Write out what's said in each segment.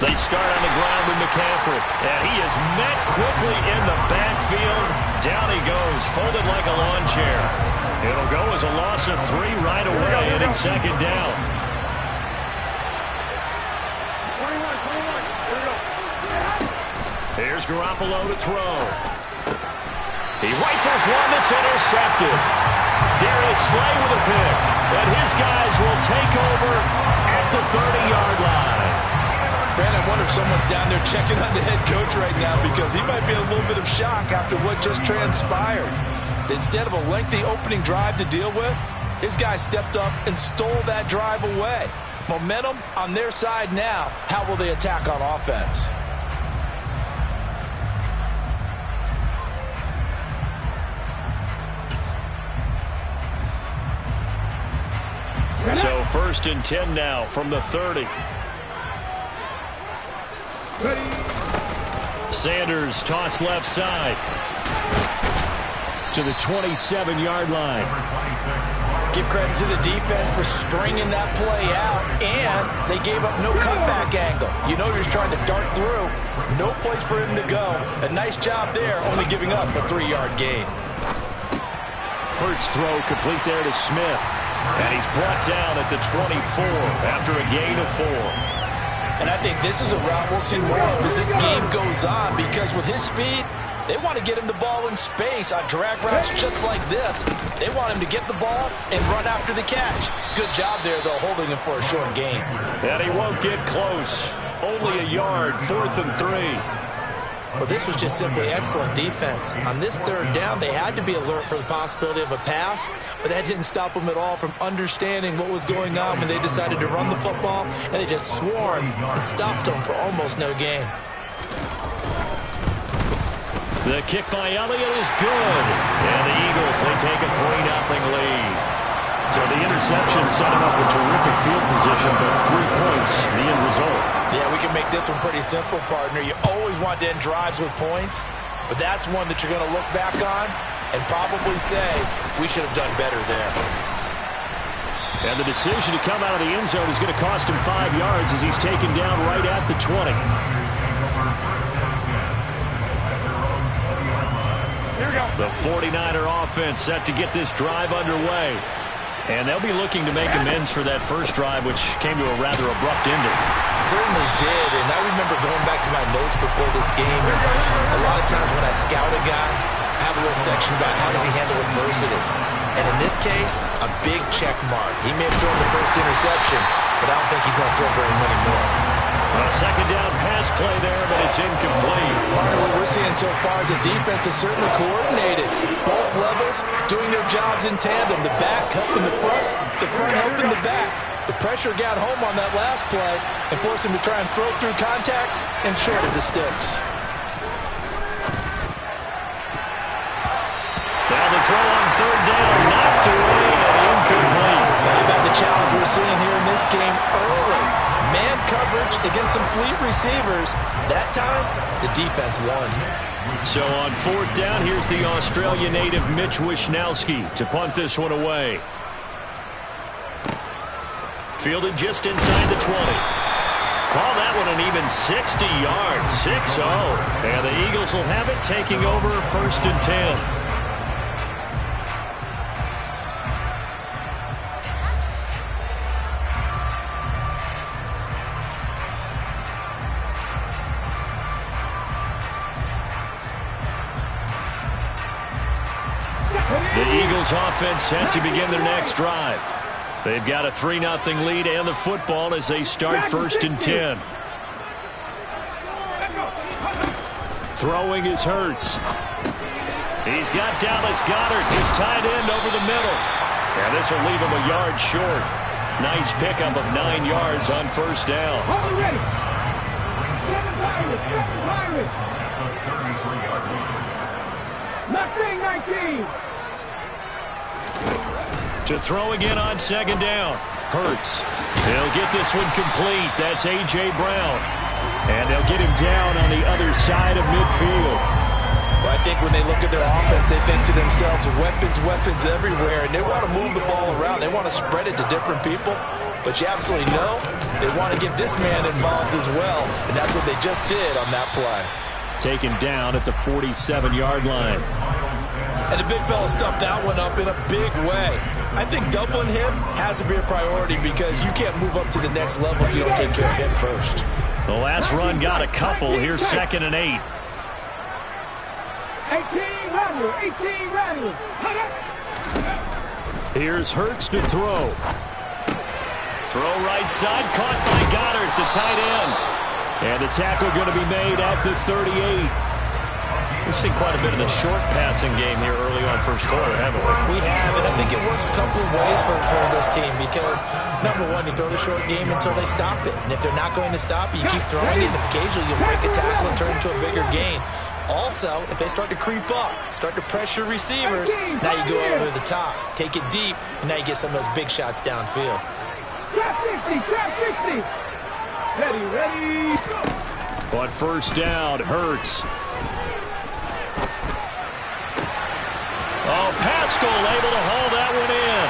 They start on the ground with McCaffrey. And he is met quickly in the backfield. Down he goes, folded like a lawn chair. It'll go as a loss of 3 right away, and it's second down. Here's Garoppolo to throw. He rifles one that's intercepted. Darius Slay with a pick. And his guys will take over at the 30-yard line. Brandon, I wonder if someone's down there checking on the head coach right now because he might be in a little bit of shock after what just transpired. Instead of a lengthy opening drive to deal with, his guy stepped up and stole that drive away. Momentum on their side now. How will they attack on offense? So 1st and 10 now from the 30. Sanders toss left side to the 27-yard line. Give credit to the defense for stringing that play out, and they gave up no cutback angle. You know you're just trying to dart through. No place for him to go. A nice job there, only giving up a 3-yard gain. Hurts throw complete there to Smith. And he's brought down at the 24 after a gain of 4. And I think this is a route we'll see more of as this game goes on, because with his speed, they want to get him the ball in space on drag routes just like this. They want him to get the ball and run after the catch. Good job there, though, holding him for a short gain. And he won't get close. Only a yard, 4th and 3. Well, this was just simply excellent defense. On this 3rd down, they had to be alert for the possibility of a pass, but that didn't stop them at all from understanding what was going on when they decided to run the football, and they just swarmed and stopped them for almost no gain. The kick by Elliott is good. And the Eagles, they take a 3-0 lead. So the interception set him up with terrific field position, but 3 points, the end result. Yeah, we can make this one pretty simple, partner. You always want to end drives with points, but that's one that you're going to look back on and probably say, we should have done better there. And the decision to come out of the end zone is going to cost him 5 yards as he's taken down right at the 20. The 49er offense set to get this drive underway. And they'll be looking to make amends for that first drive, which came to a rather abrupt ending. Certainly did, and I remember going back to my notes before this game, and a lot of times when I scout a guy, I have a little section about how does he handle adversity. And in this case, a big check mark. He may have thrown the first interception, but I don't think he's going to throw very many more. A 2nd down pass play there, but it's incomplete. Part of what we're seeing so far is the defense is certainly coordinated. Both levels doing their jobs in tandem. The back helping the front helping the back. The pressure got home on that last play and forced him to try and throw through contact and short of the sticks. Now the throw on 3rd down, knocked away and incomplete. How about the challenge we're seeing here in this game early? Man coverage against some fleet receivers. That time, the defense won. So on 4th down, here's the Australia native Mitch Wishnowsky to punt this one away. Fielded just inside the 20. Call that one an even 60 yards, 6-0. And the Eagles will have it, taking over 1st and 10. The Eagles offense set to begin their next drive. They've got a 3-0 lead and the football as they start 1st and 10. Throwing is Hurts. He's got Dallas Goedert, his tight end, over the middle. And this will leave him a yard short. Nice pickup of 9 yards on 1st down. To throw again on 2nd down. Hurts. They'll get this one complete. That's A.J. Brown. And they'll get him down on the other side of midfield. Well, I think when they look at their offense, they think to themselves, weapons everywhere, and they want to move the ball around. They want to spread it to different people. but you absolutely know they want to get this man involved as well, and that's what they just did on that play. Taken down at the 47-yard line. And the big fella stuffed that one up in a big way. I think doubling him has to be a priority because you can't move up to the next level if you don't take care of him first. The last run got a couple. Here's 2nd and 8. 18 ready. Here's Hurts to throw. Throw right side, caught by Goddard, the tight end. And the tackle going to be made at the 38. We've seen quite a bit of the short passing game here early on first quarter, haven't we? We have, and I think it works a couple of ways for this team because, number one, you throw the short game until they stop it. And if they're not going to stop it, you keep throwing it, and occasionally you'll break a tackle and turn it into a bigger gain. Also, if they start to creep up, start to pressure receivers, now you go over the top, take it deep, and now you get some of those big shots downfield. Trap 60. Ready, go. On first down, Hurts. Oh, Pascal able to haul that one in.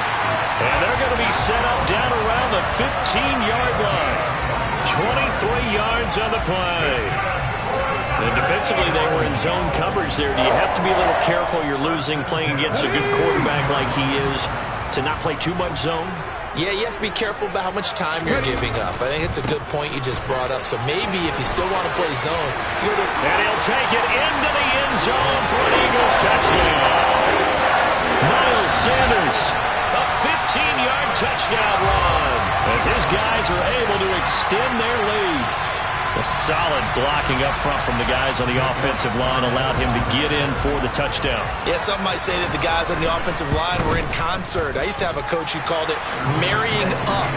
And they're going to be set up down around the 15-yard line. 23 yards on the play. And defensively, they were in zone coverage there. Do you have to be a little careful you're losing playing against a good quarterback like he is to not play too much zone? Yeah, you have to be careful about how much time you're giving up. I think it's a good point you just brought up. So maybe if you still want to play zone, you go to... And he'll take it into the end zone for an Eagles touchdown. Miles Sanders, a 15-yard touchdown run as his guys are able to extend their lead. A solid blocking up front from the guys on the offensive line allowed him to get in for the touchdown. Yeah, some might say that the guys on the offensive line were in concert. I used to have a coach who called it marrying up,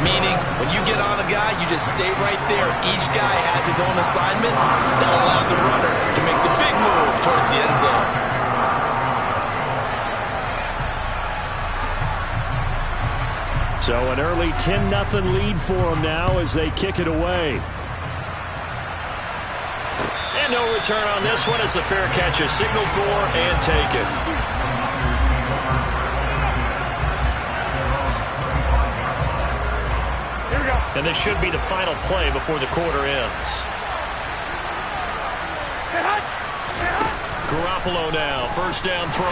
meaning when you get on a guy, you just stay right there. Each guy has his own assignment that allowed the runner to make the big move towards the end zone. So an early 10-0 lead for them now as they kick it away. And no return on this one as the fair catch is signaled for and taken. Here we go. And this should be the final play before the quarter ends. Garoppolo now, first down throw.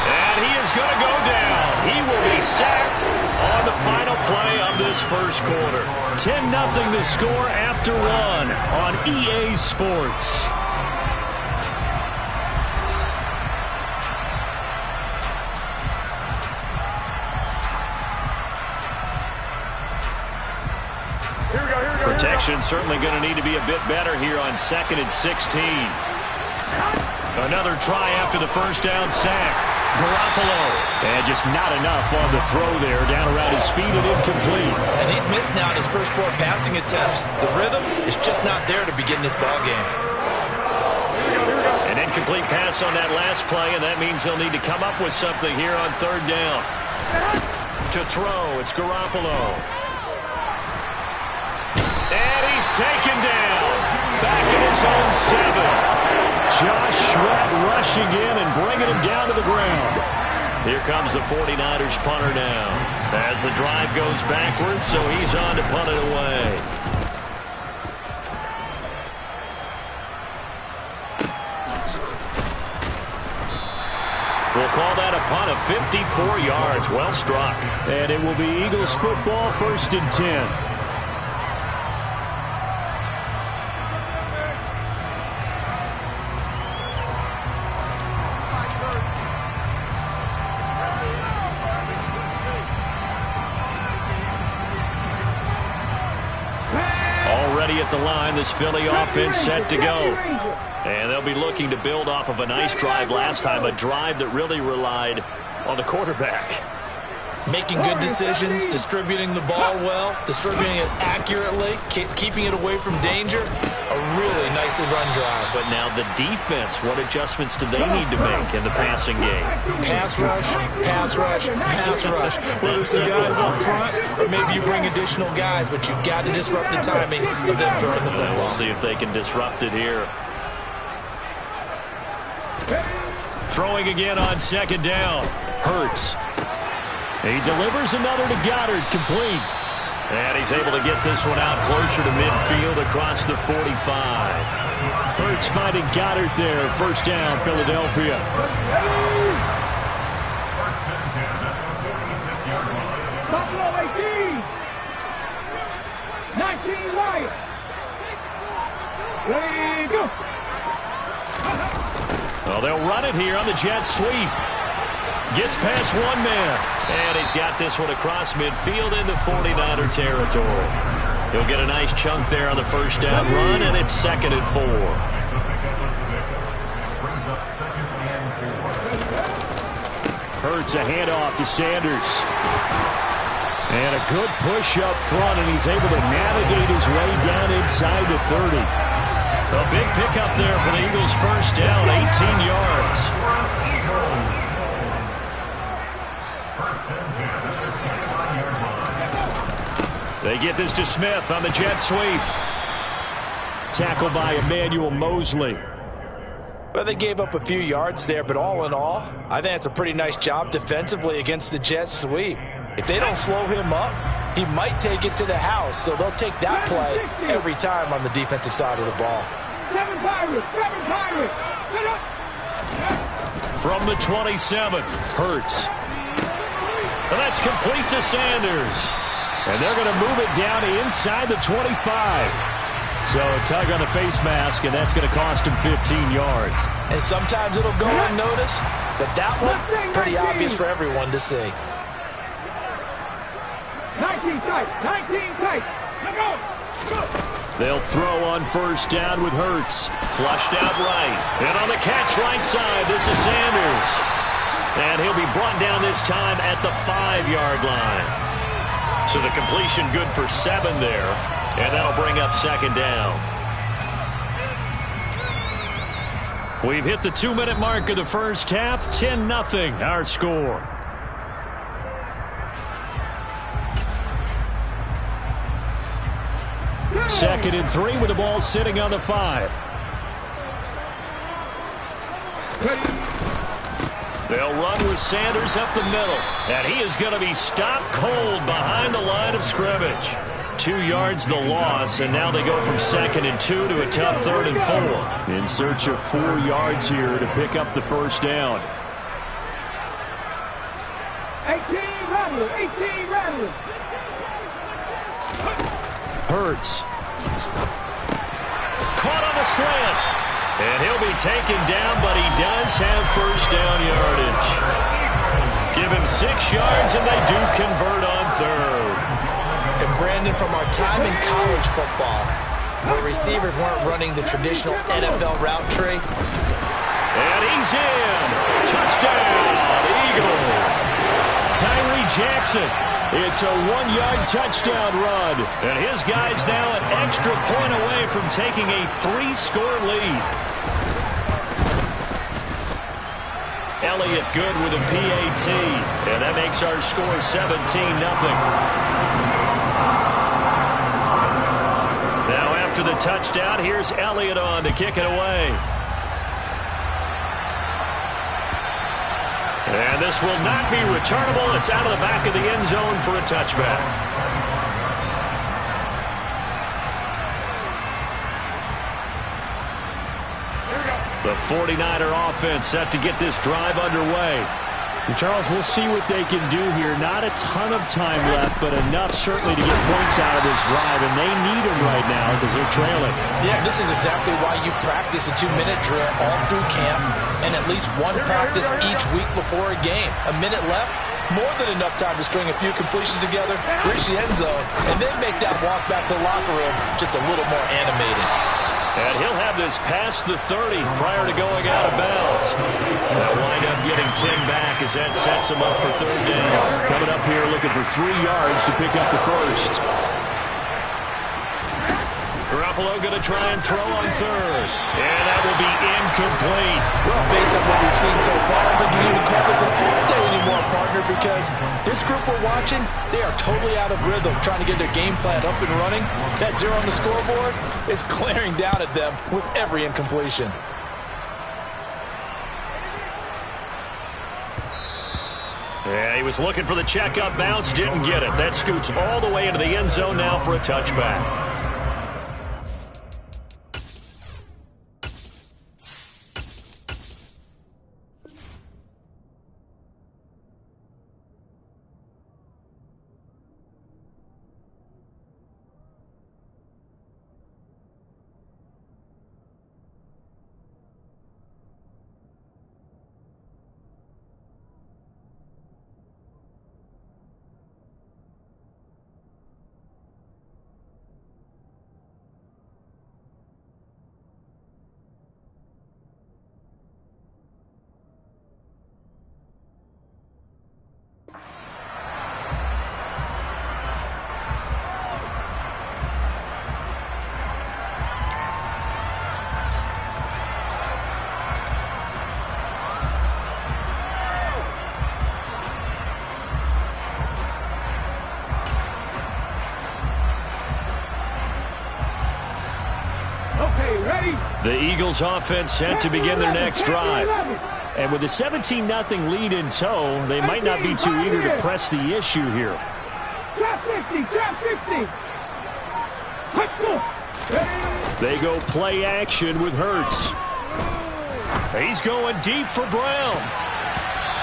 And he is going to go down. He will be sacked on the final play of this first quarter. 10-0 the score after one on EA Sports. Here we go. Protection certainly going to need to be a bit better here on 2nd and 16. Another try after the first down sack. Garoppolo. And just not enough on the throw there. Down around his feet and incomplete. And he's missed now in his first 4 passing attempts. The rhythm is just not there to begin this ball game. An incomplete pass on that last play, and that means they'll need to come up with something here on third down. To throw, it's Garoppolo. And he's taken down. Back in his own 7. Josh Sweat rushing in and bringing him down to the ground. Here comes the 49ers punter now. As the drive goes backwards, so he's on to punt it away. We'll call that a punt of 54 yards. Well struck. And it will be Eagles football, 1st and 10. At the line, this Philly offense set to go. And they'll be looking to build off of a nice drive last time, a drive that really relied on the quarterback. Making good decisions, distributing the ball well, distributing it accurately, keeping it away from danger. A really nicely run drive. But now the defense, what adjustments do they need to make in the passing game? Pass rush, pass rush, pass rush. Whether it's the guys up front or maybe you bring additional guys, but you've got to disrupt the timing of them throwing the football. We'll see if they can disrupt it here. Throwing again on 2nd down. Hurts. He delivers another to Goddard, complete. And he's able to get this one out closer to midfield across the 45. Hurts finding Goddard there. First down, Philadelphia. Buffalo 18. 19 Wyatt. Ready, go. Well, they'll run it here on the jet sweep. Gets past one man. And he's got this one across midfield into 49er territory. He'll get a nice chunk there on the first down run, and it's 2nd and 4. Hurts a handoff to Sanders. And a good push up front, and he's able to navigate his way down inside the 30. A big pickup there for the Eagles' first down, 18 yards. They get this to Smith on the jet sweep. Tackled by Emmanuel Mosley. Well, they gave up a few yards there, but all in all, I think it's a pretty nice job defensively against the jet sweep. If they don't slow him up, he might take it to the house, so they'll take that play every time on the defensive side of the ball. 7 Pirates, 7 Pirates. Get up. From the 27, Hurts. And that's complete to Sanders. And they're going to move it down inside the 25. So a tug on the face mask, and that's going to cost him 15 yards. And sometimes it'll go unnoticed, but that one, pretty obvious for everyone to see. 19 tight, 19 tight. Let go. Go. They'll throw on first down with Hurts. Flushed out right. And on the catch right side, this is Sanders. And he'll be brought down this time at the 5-yard line. So the completion good for 7 there. And that'll bring up 2nd down. We've hit the 2-minute mark of the first half. 10-0 our score. Second and 3 with the ball sitting on the 5. They'll run with Sanders up the middle. And he is going to be stopped cold behind the line of scrimmage. 2 yards the loss, and now they go from 2nd and 2 to a tough 3rd and 4. In search of 4 yards here to pick up the first down. 18 Rattler, 18 Rattler. Hurts. Caught on the slant. And he'll be taken down, but he does have first down yardage. Give him 6 yards, and they do convert on 3rd. And Brandon, from our time in college football, where receivers weren't running the traditional NFL route tree. And he's in. Touchdown, Eagles. Tyree Jackson. It's a 1-yard touchdown run. And his guy's now an extra point away from taking a 3-score lead. Elliott good with a PAT. And that makes our score 17-0. Now after the touchdown, here's Elliott on to kick it away. And this will not be returnable. It's out of the back of the end zone for a touchback. The 49er offense set to get this drive underway. And Charles, we'll see what they can do here. Not a ton of time left, but enough certainly to get points out of this drive, and they need them right now because they're trailing. Yeah, this is exactly why you practice a 2-minute drill all through camp and at least one practice each week before a game. A minute left, more than enough time to string a few completions together, reach the end zone, and then make that walk back to the locker room just a little more animated. And he'll have this past the 30 prior to going out of bounds. They'll wind up getting 10 back as that sets him up for 3rd down. Coming up here looking for 3 yards to pick up the first. Garoppolo going to try and throw on 3rd. And that will be incomplete. Well, based on what we've seen so far, I don't think you can even call this an all day anymore, partner, because this group we're watching, they are totally out of rhythm, trying to get their game plan up and running. That 0 on the scoreboard is glaring down at them with every incompletion. Yeah, he was looking for the checkup bounce, didn't get it. That scoots all the way into the end zone now for a touchback. The Eagles offense set to begin their next drive. And with a 17-0 lead in tow, they might not be too eager to press the issue here. Trap 50, trap 50. They go play action with Hurts. He's going deep for Brown.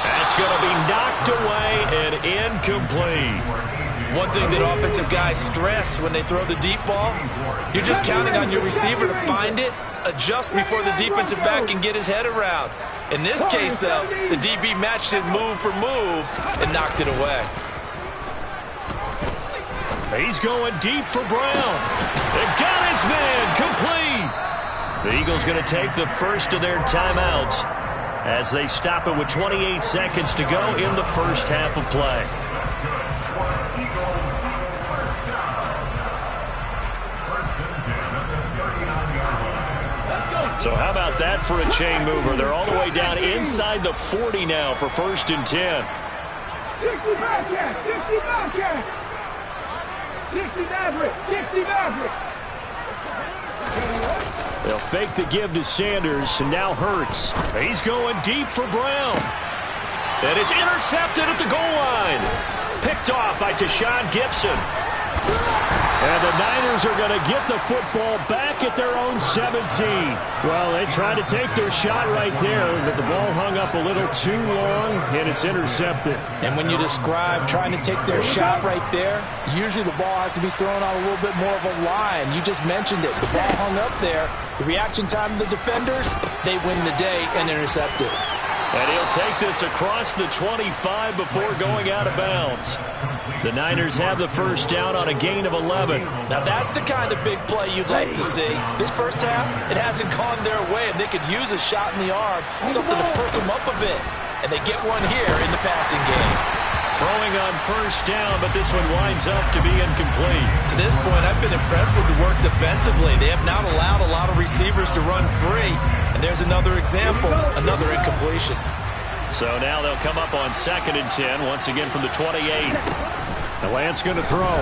That's going to be knocked away and incomplete. One thing that offensive guys stress when they throw the deep ball, you're just counting on your receiver to find it, adjust before the defensive back can get his head around. In this case, though, the DB matched it move for move and knocked it away. He's going deep for Brown. They got his man complete. The Eagles going to take the first of their timeouts as they stop it with 28 seconds to go in the first half of play. So how about that for a chain mover? They're all the way down inside the 40 now for 1st and 10. 60 Bobcat, 60 Bobcat. 60 Maverick, 60 Maverick. They'll fake the give to Sanders, and now Hurts. He's going deep for Brown. And it's intercepted at the goal line. Picked off by Tashawn Gibson. And the Niners are going to get the football back at their own 17. Well, they tried to take their shot right there, but the ball hung up a little too long, and it's intercepted. And when you describe trying to take their shot right there, usually the ball has to be thrown on a little bit more of a line. You just mentioned it. The ball hung up there. The reaction time of the defenders, they win the day and intercept it. And he'll take this across the 25 before going out of bounds. The Niners have the first down on a gain of 11. Now that's the kind of big play you'd like to see. This first half, it hasn't gone their way, and they could use a shot in the arm, something to perk them up a bit. And they get one here in the passing game. Throwing on first down, but this one winds up to be incomplete. To this point, I've been impressed with the work defensively. They have not allowed a lot of receivers to run free. And there's another example, another incompletion. So now they'll come up on 2nd and 10, once again from the 28. The Lance going to throw.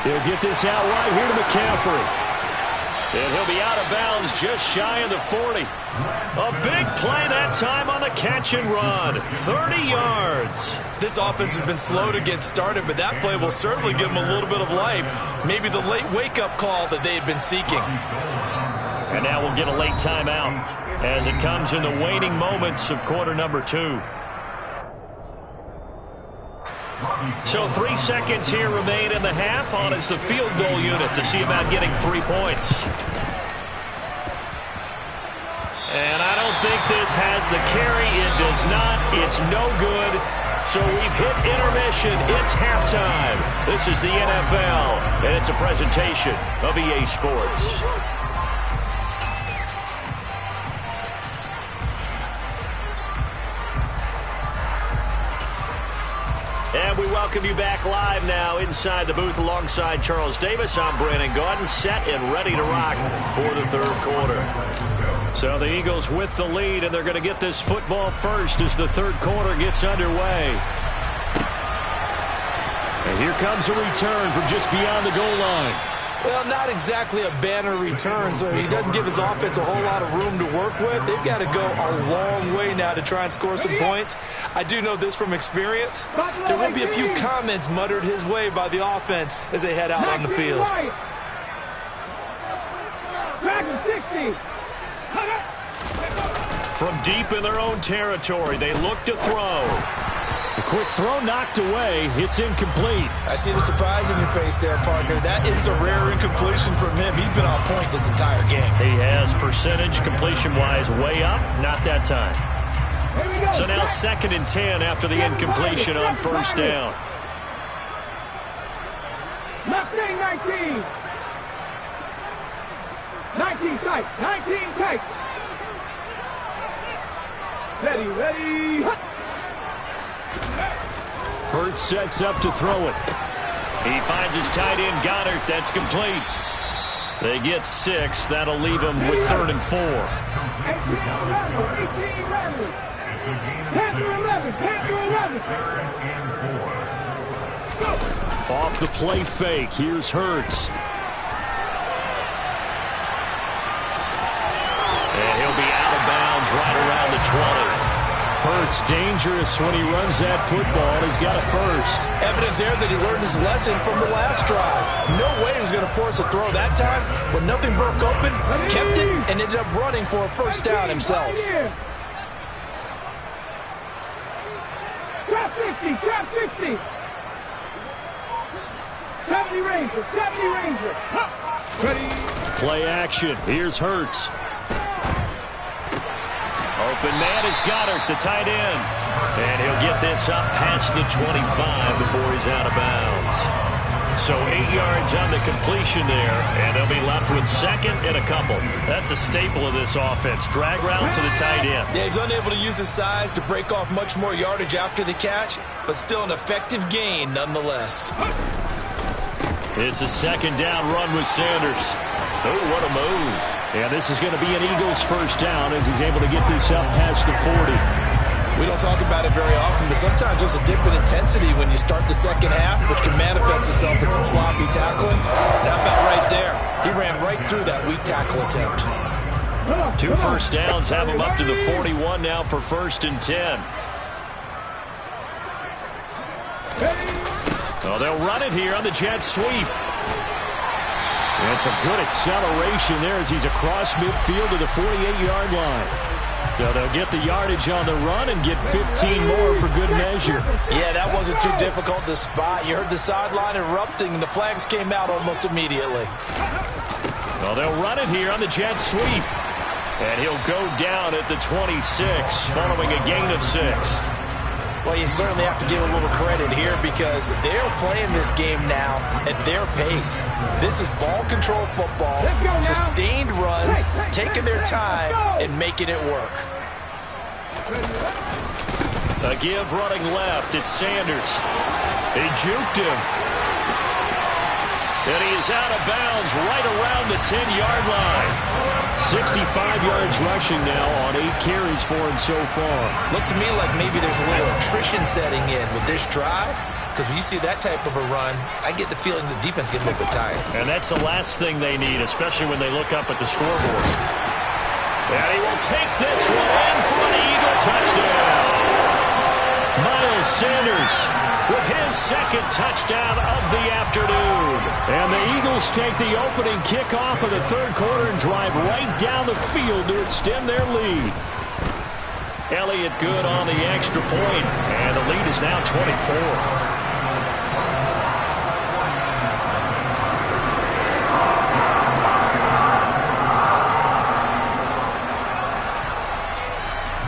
He'll get this out right here to McCaffrey. And he'll be out of bounds just shy of the 40. A big play that time on the catch and run. 30 yards. This offense has been slow to get started, but that play will certainly give them a little bit of life. Maybe the late wake-up call that they had been seeking. And now we'll get a late timeout as it comes in the waning moments of quarter number 2. So 3 seconds here remain in the half. On is the field goal unit to see about getting 3 points. And I don't think this has the carry. It does not. It's no good. So we've hit intermission. It's halftime. This is the NFL, and it's a presentation of EA Sports. And we welcome you back live now inside the booth alongside Charles Davis. I'm Brandon Gaudin, set and ready to rock for the third quarter. So the Eagles with the lead, and they're going to get this football first as the third quarter gets underway. And here comes a return from just beyond the goal line. Well, not exactly a banner return, so he doesn't give his offense a whole lot of room to work with. They've got to go a long way now to try and score some points. I do know this from experience. There will be a few comments muttered his way by the offense as they head out on the field. From deep in their own territory, they look to throw. A quick throw knocked away. It's incomplete. I see the surprise in your face there, partner. That is a rare incompletion from him. He's been on point this entire game. He has percentage completion-wise way up. Not that time. So now 2nd and 10 after the incompletion on first down. Left wing 19. 19 tight. 19 tight. Ready. Hurts sets up to throw it. He finds his tight end, Goddard. That's complete. They get 6. That'll leave him with 3rd and 4. 18 11. 10 to 11. 10 to 11. Off the play fake. Here's Hurts. And he'll be out of bounds right around the 20. Hurts dangerous when he runs that football. He's got a first. Evident there that he learned his lesson from the last drive. No way he was going to force a throw that time. When nothing broke open, kept it, and ended up running for a first down himself. Trap 60. Trap 60. 70 Ranger. 70 Ranger. Ready. Play action. Here's Hurts. Open man is Goddard, the tight end. And he'll get this up past the 25 before he's out of bounds. So 8 yards on the completion there, and they'll be left with 2nd and a couple. That's a staple of this offense. Drag route to the tight end. Yeah, he's unable to use his size to break off much more yardage after the catch, but still an effective gain nonetheless. It's a 2nd down run with Sanders. Oh, what a move. And this is going to be an Eagles first down as he's able to get this up past the 40. We don't talk about it very often, but sometimes there's a dip in intensity when you start the second half, which can manifest itself in some sloppy tackling. That about right there. He ran right through that weak tackle attempt. 2 first downs have him up to the 41 now for 1st and 10. Oh, they'll run it here on the jet sweep. And some good acceleration there as he's across midfield to the 48-yard line. So they'll get the yardage on the run and get 15 more for good measure. Yeah, that wasn't too difficult to spot. You heard the sideline erupting, and the flags came out almost immediately. Well, they'll run it here on the jet sweep. And he'll go down at the 26 following a gain of 6. Well, you certainly have to give a little credit here because they're playing this game now at their pace. This is ball control football, sustained runs, taking their time, and making it work. A give running left. It's Sanders. He juked him. And he is out of bounds right around the 10-yard line. 65 yards rushing now on 8 carries for him so far. Looks to me like maybe there's a little attrition setting in with this drive. Because when you see that type of a run, I get the feeling the defense gets a little bit tired. And that's the last thing they need, especially when they look up at the scoreboard. And he will take this one in for an Eagle touchdown. Miles Sanders with his 2nd touchdown of the afternoon. And the Eagles take the opening kickoff of the 3rd quarter and drive right down the field to extend their lead. Elliott good on the extra point, and the lead is now 24.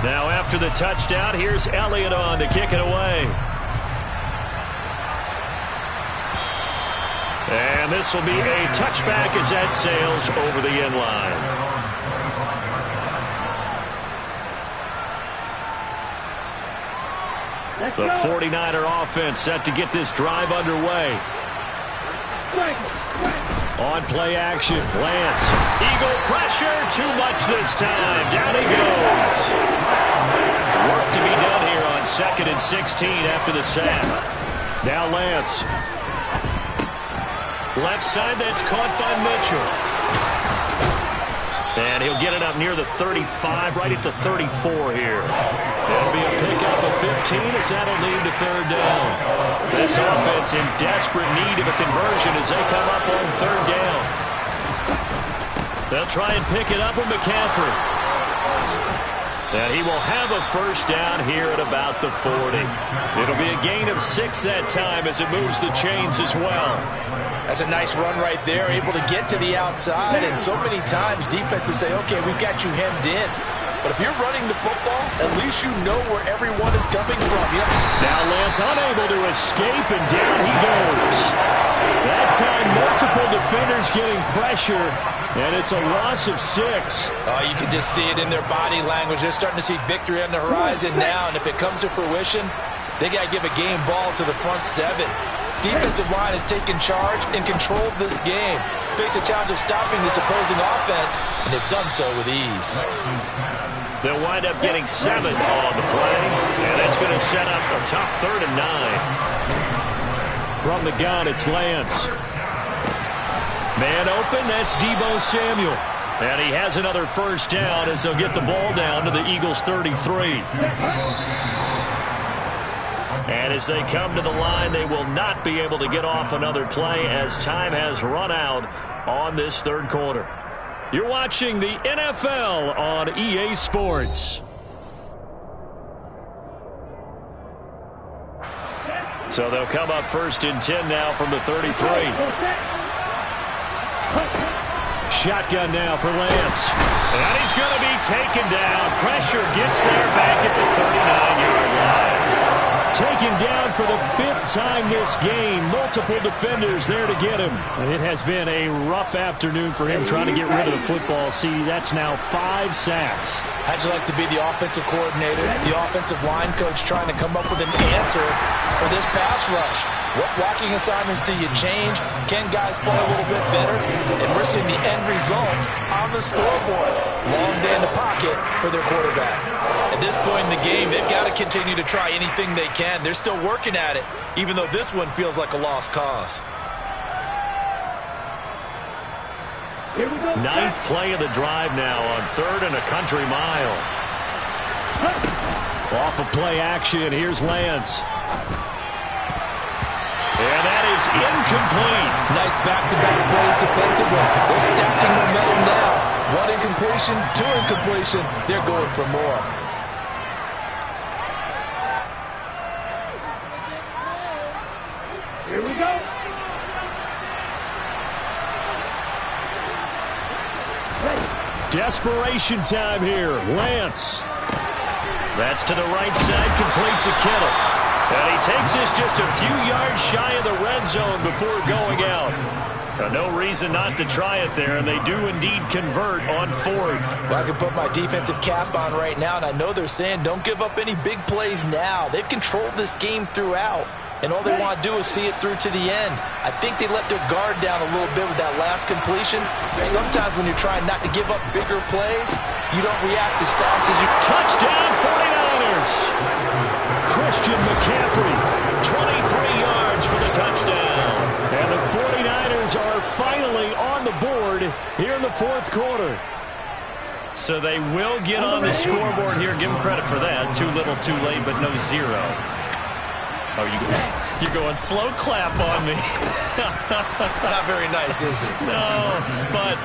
Now after the touchdown, here's Elliott on to kick it away. And this will be a touchback as that sails over the end line. The 49er offense set to get this drive underway. On play action, Lance. Eagle pressure, too much this time. Down he goes. Work to be done here on 2nd and 16 after the sack. Now Lance. Left side, that's caught by Mitchell. And he'll get it up near the 35, right at the 34 here. It'll be a pickup of 15 as that'll lead to third down. This offense in desperate need of a conversion as they come up on third down. They'll try and pick it up with McCaffrey. And he will have a first down here at about the 40. It'll be a gain of 6 that time as it moves the chains as well. That's a nice run right there, able to get to the outside. And so many times defenses say, okay, we've got you hemmed in. But if you're running the football, at least you know where everyone is coming from. Now Lance unable to escape, and down he goes. That time, multiple defenders getting pressure, and it's a loss of 6. Oh, you can just see it in their body language. They're starting to see victory on the horizon now, and if it comes to fruition, they got to give a game ball to the front 7. Defensive line has taken charge and controlled this game. Face a challenge of stopping this opposing offense, and they've done so with ease. They'll wind up getting 7 on the play, and that's going to set up a tough 3rd and 9. From the gun, it's Lance. Man open, that's Deebo Samuel. And he has another first down as they'll get the ball down to the Eagles' 33. And as they come to the line, they will not be able to get off another play as time has run out on this third quarter. You're watching the NFL on EA Sports. So they'll come up 1st and 10 now from the 33. Shotgun now for Lance. And he's going to be taken down. Pressure gets there back at the 39-yard line. Taken down for the 5th time this game. Multiple defenders there to get him. It has been a rough afternoon for him trying to get rid of the football. See, that's now 5 sacks. How'd you like to be the offensive coordinator, the offensive line coach trying to come up with an answer for this pass rush? What blocking assignments do you change? Can guys play a little bit better? And we're seeing the end result on the scoreboard. Long day in the pocket for their quarterback. At this point in the game, they've got to continue to try anything they can. They're still working at it, even though this one feels like a lost cause. 9th play of the drive now on 3rd and a country mile. Off of play action, here's Lance. And that is incomplete. Nice back-to-back plays defensively. They're stacking momentum now. 1 incompletion, 2 incompletion. They're going for more. Here we go. Desperation time here. Lance. That's to the right side, complete to Kittle. And he takes this just a few yards shy of the red zone before going out. No reason not to try it there, and they do indeed convert on 4th. Well, I can put my defensive cap on right now, and I know they're saying don't give up any big plays now. They've controlled this game throughout, and all they want to do is see it through to the end. I think they let their guard down a little bit with that last completion. Sometimes when you're trying not to give up bigger plays, you don't react as fast as you... Touchdown 49ers! Christian McCaffrey. 23 yards for the touchdown. And the 49ers are finally on the board here in the 4th quarter. So they will get on the scoreboard here. Give them credit for that. Too little, too late, but no 0. Oh, you're going slow clap on me. Not very nice, is it? No, but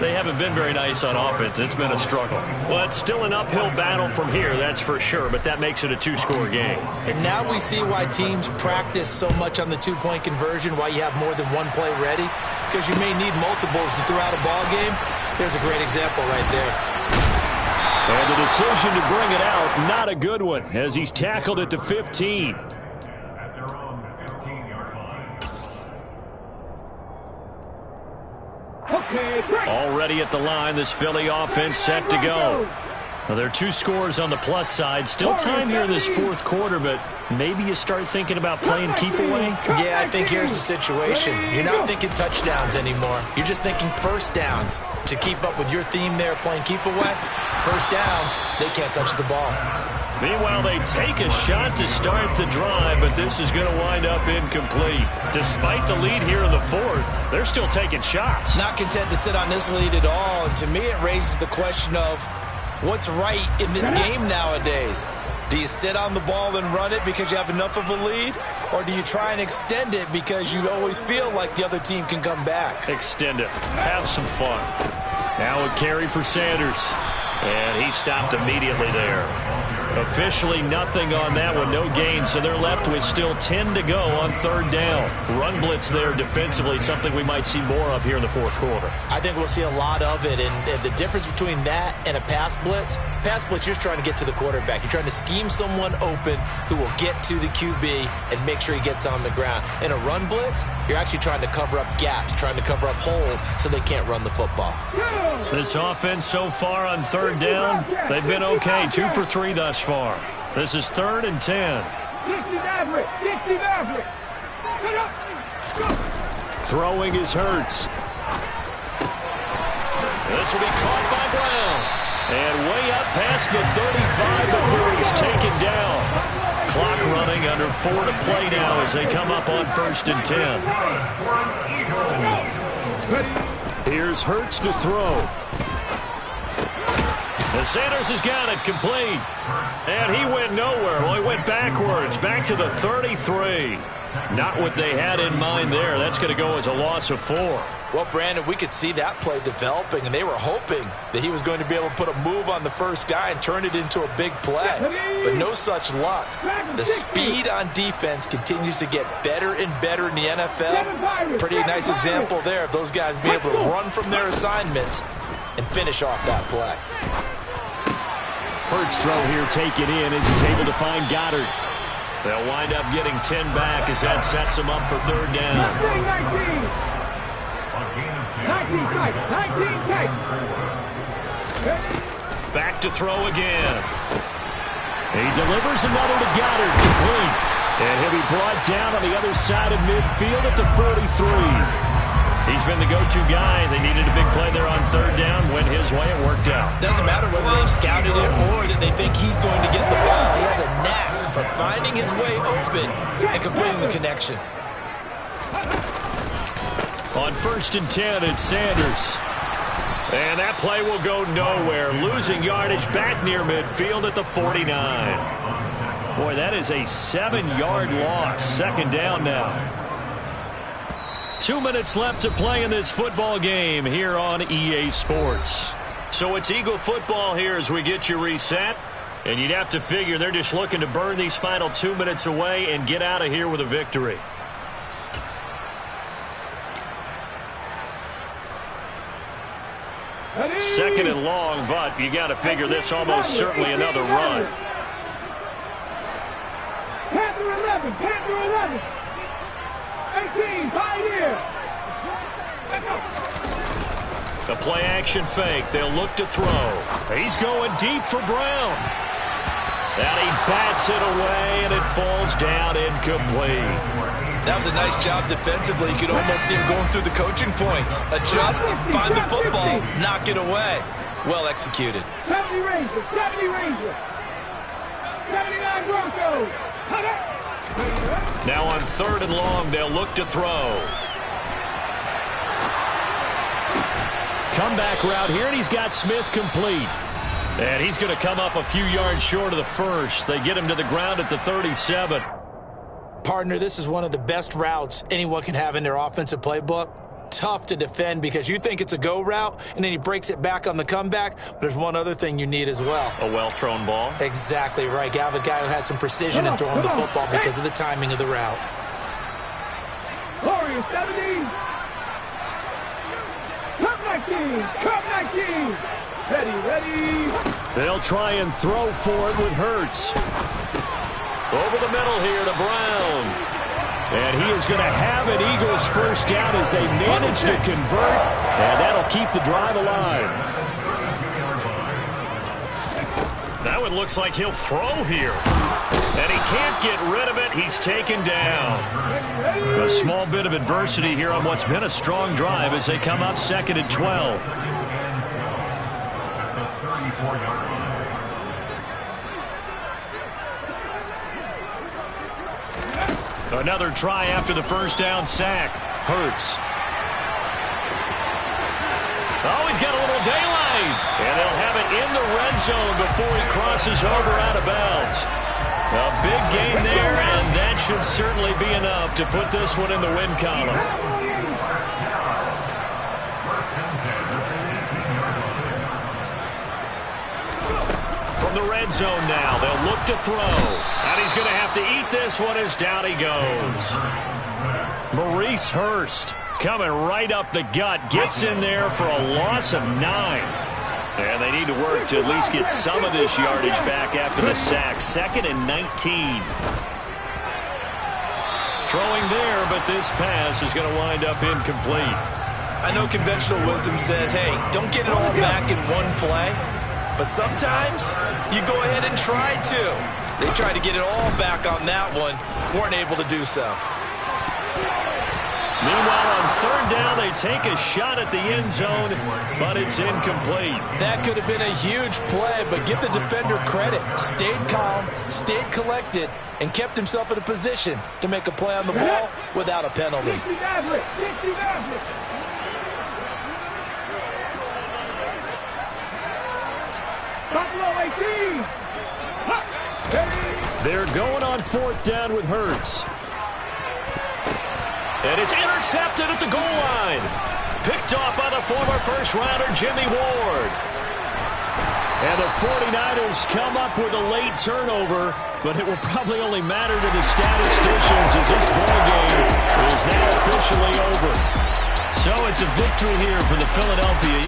they haven't been very nice on offense. It's been a struggle. Well, it's still an uphill battle from here, that's for sure, but that makes it a 2-score game. And now we see why teams practice so much on the 2-point conversion, why you have more than one play ready, because you may need multiples to throw out a ball game. There's a great example right there. And the decision to bring it out, not a good one, as he's tackled at the 15. Already at the line, this Philly offense set to go. Well, there are 2 scores on the plus side. Still time here in this 4th quarter, but maybe you start thinking about playing keep away? Yeah, I think here's the situation. You're not thinking touchdowns anymore. You're just thinking first downs. To keep up with your theme there, playing keep away, first downs, they can't touch the ball. Meanwhile, they take a shot to start the drive, but this is going to wind up incomplete. Despite the lead here in the fourth, they're still taking shots. Not content to sit on this lead at all. And to me, it raises the question of what's right in this game nowadays. Do you sit on the ball and run it because you have enough of a lead? Or do you try and extend it because you always feel like the other team can come back? Extend it. Have some fun. Now a carry for Sanders. And he stopped immediately there. Officially nothing on that one, no gain, so they're left with still 10 to go on third down. Run blitz there defensively, something we might see more of here in the fourth quarter. I think we'll see a lot of it, and the difference between that and a pass blitz, you're trying to get to the quarterback. You're trying to scheme someone open who will get to the QB and make sure he gets on the ground. In a run blitz, you're actually trying to cover up gaps, trying to cover up holes so they can't run the football. This offense so far on third down, they've been okay, 2 for 3 thus far. This is 3rd and 10. Throwing is Hurts. This will be caught by Brown. And way up past the 35 before he's taken down. Clock running, under 4 to play now as they come up on 1st and 10. Here's Hurts to throw. And Sanders has got it complete. And he went nowhere. Well, he went backwards, back to the 33. Not what they had in mind there. That's going to go as a loss of 4. Well, Brandon, we could see that play developing, and they were hoping that he was going to be able to put a move on the first guy and turn it into a big play. But no such luck. The speed on defense continues to get better and better in the NFL. Pretty nice example there of those guys being able to run from their assignments and finish off that play. Hurts throw here taken in as he's able to find Goddard. They'll wind up getting 10 back as that sets them up for third down. 19 tight. Back to throw again. He delivers another to Goddard, complete. And he'll be brought down on the other side of midfield at the 43. He's been the go-to guy. They needed a big play there on third down. Went his way. It worked out. Doesn't matter whether they scouted it or that they think he's going to get the ball. He has a knack for finding his way open and completing the connection. On 1st and 10, it's Sanders. And that play will go nowhere. Losing yardage back near midfield at the 49. Boy, that is a 7-yard loss. Second down now. 2 minutes left to play in this football game here on EA Sports. So it's Eagle football here as we get you reset. And you'd have to figure they're just looking to burn these final 2 minutes away and get out of here with a victory. Second and long, but you got to figure this almost certainly another run. Panther 11, Panther 11. 18, Pioneer. Let's go. The play action fake. They'll look to throw. He's going deep for Brown. And he bats it away, and it falls down incomplete. That was a nice job defensively. You could almost see him going through the coaching points. Adjust, find the football, knock it away. Well executed. 70 Rangers, 70 Rangers. 79 Broncos. Now on 3rd and long, they'll look to throw. Comeback route here, and he's got Smith complete. And he's going to come up a few yards short of the first. They get him to the ground at the 37. Partner, this is one of the best routes anyone can have in their offensive playbook. Tough to defend because you think it's a go route, and then he breaks it back on the comeback. But there's one other thing you need as well. A well-thrown ball. Exactly right. You have a guy who has some precision in throwing the football because of the timing of the route. Warriors 70. Cup 19. Cup 19. Ready. They'll try and throw for it with Hurts. Over the middle here to Brown. And he is going to have an Eagles first down as they manage to convert. And that'll keep the drive alive. Now it looks like he'll throw here. And he can't get rid of it. He's taken down. A small bit of adversity here on what's been a strong drive as they come up 2nd and 12. Another try after the first down sack. Hurts. Oh, he's got a little daylight. And they'll have it in the red zone before he crosses over out of bounds. A big gain there, and that should certainly be enough to put this one in the win column. From the red zone now, they'll look to throw. And he's going to have to eat this one as down he goes. Maurice Hurst coming right up the gut. Gets in there for a loss of 9. And they need to work to at least get some of this yardage back after the sack. 2nd and 19. Throwing there, but this pass is going to wind up incomplete. I know conventional wisdom says, hey, don't get it all back in one play. But sometimes you go ahead and try to. They tried to get it all back on that one. Weren't able to do so. Meanwhile, on 3rd down, they take a shot at the end zone, but it's incomplete. That could have been a huge play, but give the defender credit. Stayed calm, stayed collected, and kept himself in a position to make a play on the ball without a penalty. They're going on 4th down with Hurts. And it's intercepted at the goal line. Picked off by the former first-rounder Jimmy Ward. And the 49ers come up with a late turnover, but it will probably only matter to the statisticians as this ball game is now officially over. So it's a victory here for the Philadelphia